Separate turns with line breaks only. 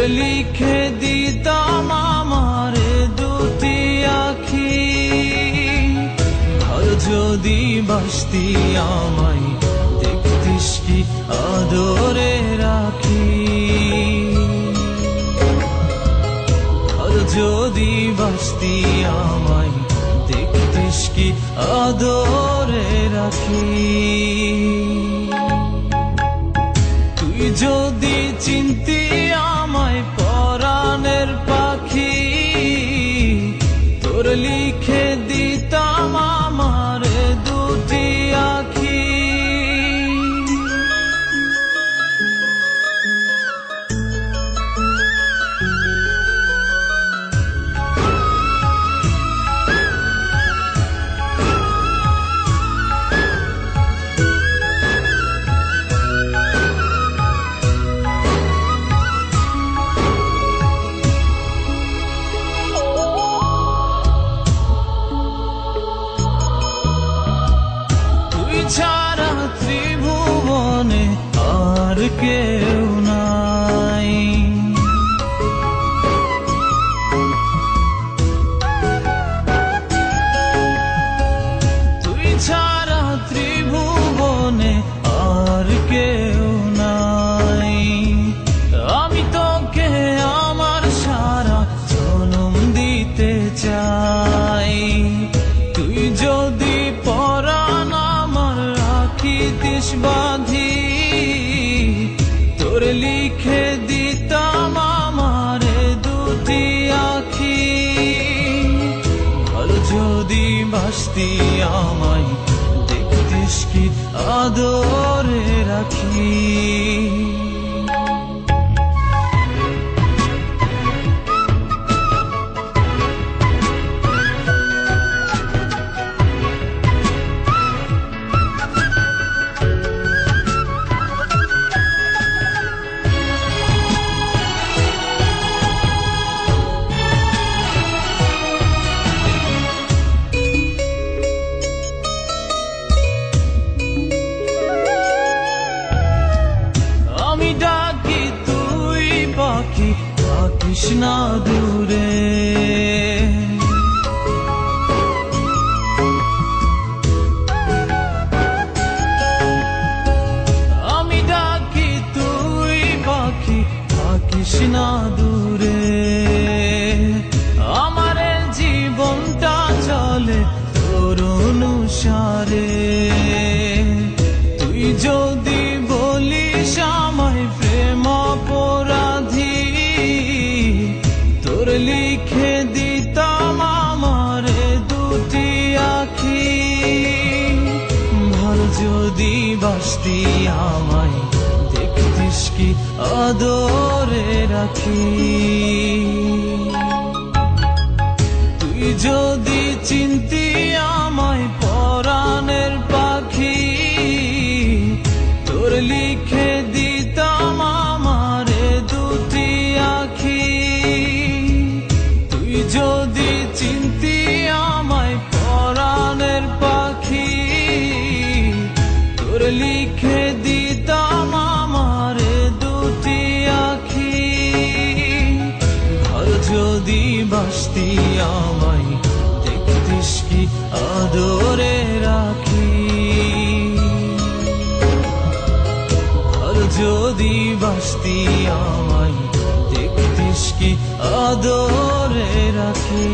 লিখে দিতাম আমার দুটি আখি। আর যদি বাসতি আমায় দেখতিস কি আদরে রাখি। আর যদি বাসতি আমায় দেখতিস কি আদরে রাখি। তুই যদি চিনতি আমায় পরাণের পাখি, তোর লিখে দিতাম আমার দুটি আখি। ছাড়া ত্রিভুবনে আর কেউ নাই। তুই ছাড়া ত্রিভুবনে আর কেউ নাই। আমি তোকে আমার সারা জনম দিতে চাই। তুই যদি পরাণ রাখিতিস বাঁধি, তোর লিখে দিতাম আমার দুটি আখি। আর যদি বাসতি আমায় দেখতিস কি আদরে রাখি। ডাকি তুই পাখি থাকিস না দূরে। আমি ডাকি তুই পাখি থাকিস না দূরে। আমার জীবনটা চলে তোর অনুসারে। তুই যদি বলিস আমায় প্রেম অপরাধী, তোর লিখে দিতাম আমার দুটি আখি। ভালো যদি বাসতি আমায় দেখতিস কি আদরে রাখি। তুই যদি চিনতি আমায় পরাণের পাখি, তোর লিখে দিতাম আমার দুটি আখি। তুই যদি চিনতি আমায় পরাণের পাখি, তোর লিখে দিতাম আমার দুটি আখি। আর যদি বাসতি আমায় দেখতিস কি আদরে রাখি। যদি বাসতি আমায় দেখতিস কি আদরে রাখি।